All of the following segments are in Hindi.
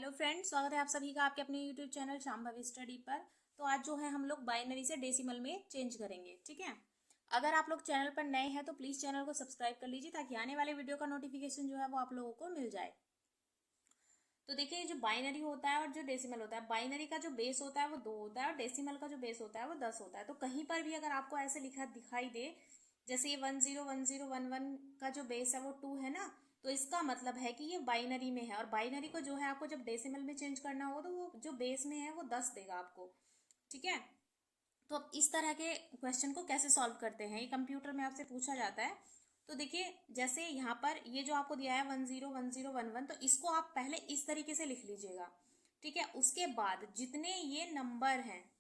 हेलो फ्रेंड्स, स्वागत है आप सभी का आपके अपने यूट्यूब चैनल शांभवी स्टडी पर। तो आज जो है हम लोग बाइनरी से डेसिमल में चेंज करेंगे। ठीक है, अगर आप लोग चैनल पर नए हैं तो प्लीज चैनल को सब्सक्राइब कर लीजिए ताकि आने वाले वीडियो का नोटिफिकेशन जो है वो आप लोगों को मिल जाए। तो देखिए, जो बाइनरी होता है और जो डेसिमल होता है, बाइनरी का जो बेस होता है वो 2 होता है और डेसिमल का जो बेस होता है वो 10 होता है। तो कहीं पर भी अगर आपको ऐसे लिखा दिखाई दे, जैसे ये 101011 का जो बेस है वो 2 है ना, तो इसका मतलब है कि ये बाइनरी में है। और बाइनरी को जो है आपको जब डेसिमल में चेंज करना होगा तो वो जो बेस में है वो 10 देगा आपको। ठीक है, तो अब इस तरह के क्वेश्चन को कैसे सॉल्व करते हैं, ये कंप्यूटर में आपसे पूछा जाता है। तो देखिए, जैसे यहाँ पर ये जो आपको दिया है 101011, तो इसको आप पहले इस तरीके से लिख लीजिएगा। ठीक है, उसके बाद जितने ये नंबर हैं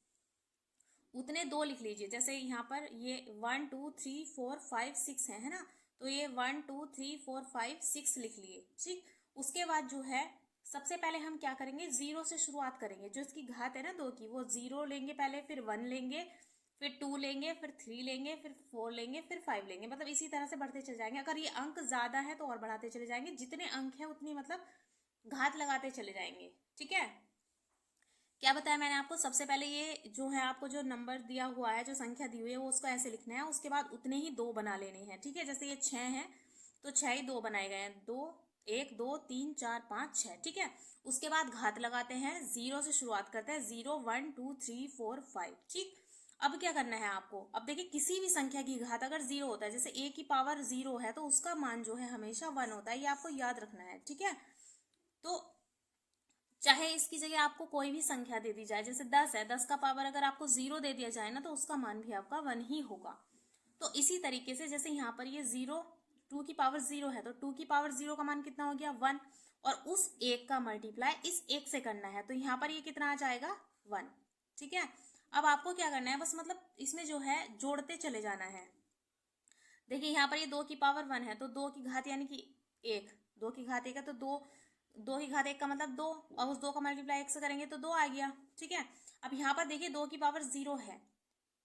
उतने 2 लिख लीजिए। जैसे यहाँ पर ये 1 2 3 4 5 6 है ना, तो ये 1 2 3 4 5 6 लिख लिए। ठीक, उसके बाद जो है सबसे पहले हम क्या करेंगे, 0 से शुरुआत करेंगे। जो इसकी घात है ना 2 की, वो 0 लेंगे पहले, फिर 1 लेंगे, फिर 2 लेंगे, फिर 3 लेंगे, फिर 4 लेंगे, फिर 5 लेंगे। मतलब इसी तरह से बढ़ते चले जाएंगे। अगर ये अंक ज्यादा है तो और बढ़ाते चले जाएंगे, जितने अंक है उतनी मतलब घात लगाते चले जाएंगे। ठीक है, क्या बताया मैंने आपको, सबसे पहले ये जो है आपको जो नंबर दिया हुआ है, जो संख्या दी हुई है, वो उसको ऐसे लिखना है। उसके बाद उतने ही 2 बना लेने हैं। ठीक है, जैसे ये 6 है तो 6 ही 2 बनाए गए हैं। 2 1 2 3 4 5 6। ठीक है, उसके बाद घात लगाते हैं, 0 से शुरुआत करते हैं। 0 1 2 3 4 5। ठीक, अब क्या करना है आपको, अब देखिए किसी भी संख्या की घात अगर 0 होता है, जैसे a की पावर 0 है तो उसका मान जो है हमेशा 1 होता है। ये आपको याद रखना है। ठीक है, तो चाहे इसकी जगह आपको कोई भी संख्या दे दी जाए, जैसे 10 है, 10 का पावर अगर आपको 0 दे दिया जाए ना तो उसका मान भी आपका 1 ही होगा। तो इसी तरीके से जैसे यहाँ पर ये 0 2 की पावर 0 है तो 2 की पावर 0 का मान कितना हो गया, 1। और उस एक का मल्टीप्लाई इस एक से करना है, तो यहाँ पर ये कितना आ जाएगा, 1। ठीक है, अब आपको क्या करना है, बस मतलब इसमें जो है जोड़ते चले जाना है। देखिए यहाँ पर ये 2 की पावर 1 है तो 2 की घात यानी कि 1, 2 की घात 1 है तो 2, 2 की घात 1 का मतलब 2, और उस 2 का मल्टीप्लाई 1 से करेंगे तो 2 आ गया। ठीक है, अब यहाँ पर देखिए 2 की पावर 0 है,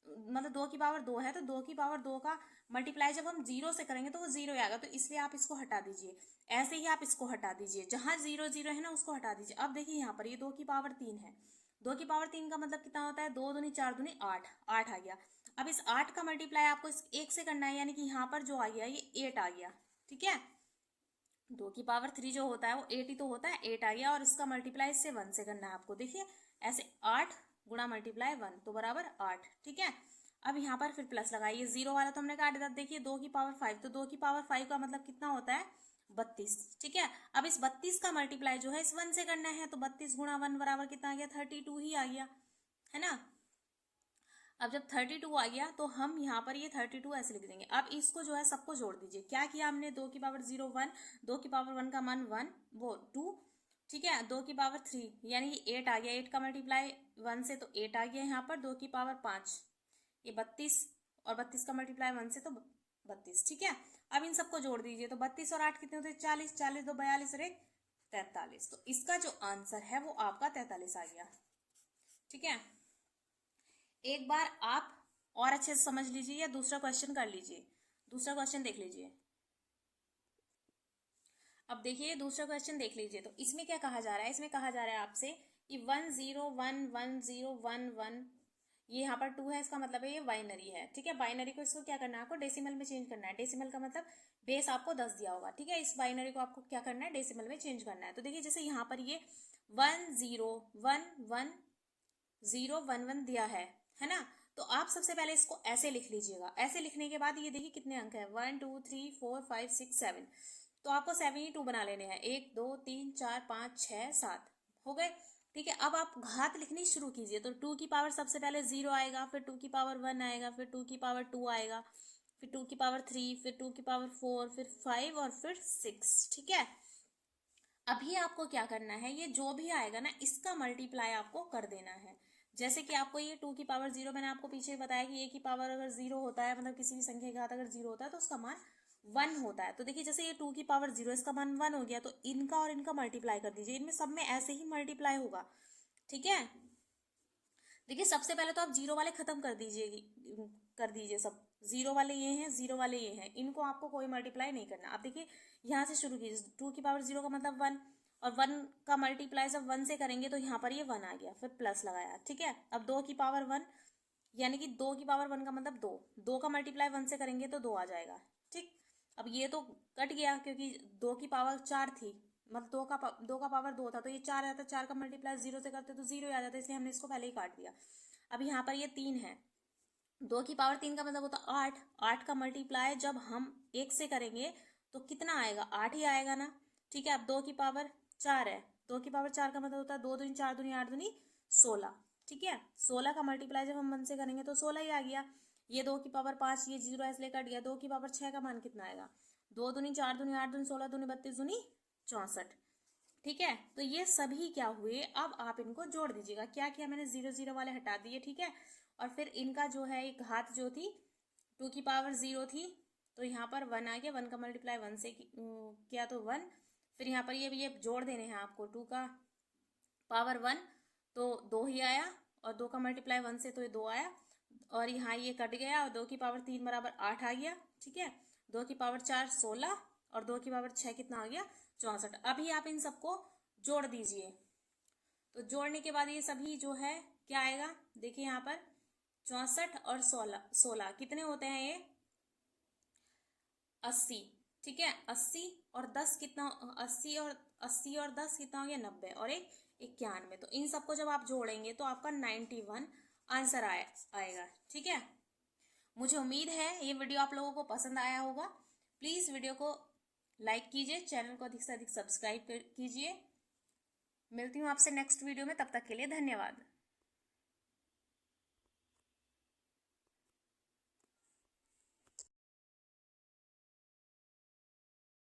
मतलब 2 की पावर 2 है तो 2 की पावर 2 का मल्टीप्लाई जब हम 0 से करेंगे तो वो 0 आएगा, तो इसलिए आप इसको हटा दीजिए। ऐसे ही आप इसको हटा दीजिए, जहां 0 0 है ना उसको हटा दीजिए। अब देखिए यहाँ पर ये 2 की पावर 3 है, 2 की पावर 3 का मतलब कितना होता है, 2 दूनी 4 दूनी 8, 8 आ गया। अब इस 8 का मल्टीप्लाई आपको इस 1 से करना है, यानी कि यहाँ पर जो आ गया ये 8 आ गया। ठीक है, 2 की पावर 3 जो होता है वो 8 ही तो होता है, 8 आ गया। और इसका मल्टीप्लाई इससे 1 से करना है आपको। देखिए ऐसे 8 गुणा मल्टीप्लाई 1 तो बराबर 8। ठीक है, अब यहाँ पर फिर प्लस लगाइए, 0 वाला तो हमने काट दिया। देखिए 2 की पावर 5, तो 2 की पावर 5 का मतलब कितना होता है, 32। ठीक है, अब इस 32 का मल्टीप्लाई जो है इस 1 से करना है, तो 32 गुणा 1 बराबर कितना आ गया, 32 ही आ गया, है ना। अब जब 32 आ गया तो हम यहाँ पर ये 32 ऐसे लिख देंगे। अब इसको जो है सबको जोड़ दीजिए। क्या किया हमने, 2 की पावर 0 1, 2 की पावर 1 का मान 1 वो 2। ठीक है, 2 की पावर 3 यानी ये 8 आ गया, 8 का मल्टीप्लाई 1 से तो 8 आ गया यहाँ पर। 2 की पावर 5 ये 32, और 32 का मल्टीप्लाई 1 से तो 32। ठीक है, अब इन सबको जोड़ दीजिए, तो 32 और 8 कितने होते हैं, 40, 40 2 42 और 1 43। तो इसका जो आंसर है वो आपका 43 आ गया। ठीक है, एक बार आप और अच्छे से समझ लीजिए या दूसरा क्वेश्चन कर लीजिए, दूसरा क्वेश्चन देख लीजिए। अब देखिए दूसरा क्वेश्चन देख लीजिए, तो इसमें क्या कहा जा रहा है, इसमें कहा जा रहा है आपसे कि 101101 ये यहाँ पर 2 है, इसका मतलब है ये बाइनरी है। ठीक है, बाइनरी को इसको क्या करना है, आपको डेसिमल में चेंज करना है। डेसिमल का मतलब बेस आपको 10 दिया होगा। ठीक है, इस बाइनरी को आपको क्या करना है, डेसिमल में चेंज करना है। तो देखिए जैसे यहाँ पर ये 1011 दिया है ना। तो आप सबसे पहले इसको ऐसे लिख लीजिएगा। ऐसे लिखने के बाद ये देखिए कितने अंक है, 1 2 3 4 5 6 7, तो आपको 72 बना लेने हैं। 1 2 3 4 5 6 7 हो गए। ठीक है, अब आप घात लिखनी शुरू कीजिए। तो 2 की पावर सबसे पहले 0 आएगा, फिर 2 की पावर 1 आएगा, फिर 2 की पावर 2 आएगा, फिर 2 की पावर 3, फिर 2 की पावर 4, फिर 5 और फिर 6। ठीक है, अभी आपको क्या करना है, ये जो भी आएगा ना इसका मल्टीप्लाई आपको कर देना है। जैसे कि आपको ये 2 की पावर 0, मैंने आपको पीछे बताया कि a की पावर अगर 0 होता है, मतलब किसी भी संख्या की घात अगर 0 होता है तो उसका मान 1 होता है। तो देखिए जैसे ये 2 की पावर 0 इसका मान 1 हो गया, तो इनका और इनका मल्टीप्लाई कर दीजिए। इनमें सब में ऐसे ही मल्टीप्लाई होगा। ठीक है, देखिए सबसे पहले तो आप 0 वाले खत्म कर दीजिए सब। 0 वाले ये हैं, 0 वाले ये हैं, इनको आपको कोई मल्टीप्लाई नहीं करना। आप देखिए यहाँ से शुरू कीजिए, 2 की पावर 0 का मतलब 1, और 1 का मल्टीप्लाई जब 1 से करेंगे तो यहाँ पर ये 1 आ गया, फिर प्लस लगाया, ठीक है। अब 2 की पावर 1, यानी कि 2 की पावर 1 का मतलब 2, 2 का मल्टीप्लाई 1 से करेंगे तो 2 आ जाएगा, ठीक। अब ये तो कट गया क्योंकि 2 की पावर 4 थी, मतलब 2 का पावर 2 था, तो ये 4 आता, 4 का मल्टीप्लाई 0 से करते तो 0 आ जाता, इसलिए हमने इसको पहले ही काट दिया। अब यहाँ पर ये 3 है, 2 की पावर 3 का मतलब होता 8, 8 का मल्टीप्लाई जब हम 1 से करेंगे तो कितना आएगा, 8 ही आएगा ना, ठीक है। अब 2 की पावर 4 है, 2 की पावर 4 का मतलब होता है 2 दूनी 4 दूनी 8 दूनी 16, ठीक है। 16 का मल्टीप्लाई जब हम 1 से करेंगे तो 16 ही आ गया। ये 2 की पावर 5, ये 0 इसलिए कट गया। 2 की पावर 6 का मान कितना आएगा, 2 दूनी 4 दूनी 8 दूनी 16 दूनी 32 दूनी 64, ठीक है। तो ये सभी क्या हुए, अब आप इनको जोड़ दीजिएगा। क्या किया मैंने, 0 0 वाले हटा दिए, ठीक है। और फिर इनका जो है एक घात जो थी 2 की पावर 0 थी, तो यहाँ पर 1 आ गया, 1 का मल्टीप्लाई 1 से किया तो 1, फिर यहाँ पर ये जोड़ देने हैं आपको, 2 का पावर 1 तो 2 ही आया, और 2 का मल्टीप्लाई 1 से तो ये 2 आया, और यहाँ ये कट गया, और 2 की पावर 3 बराबर 8 आ गया, ठीक है। 2 की पावर 4 16, और 2 की पावर 6 कितना आ गया, 64। अभी आप इन सबको जोड़ दीजिए। तो जोड़ने के बाद ये सभी जो है क्या आएगा, देखिए यहाँ पर 64 और 16 कितने होते हैं, ये 80, ठीक है। 80 और 10 कितना, 80 और 10 कितना हो गया, 90, और एक 91। तो इन सबको जब आप जोड़ेंगे तो आपका 91 आंसर आएगा, ठीक है। मुझे उम्मीद है ये वीडियो आप लोगों को पसंद आया होगा। प्लीज वीडियो को लाइक कीजिए, चैनल को अधिक से अधिक सब्सक्राइब कीजिए। मिलती हूँ आपसे नेक्स्ट वीडियो में, तब तक के लिए धन्यवाद।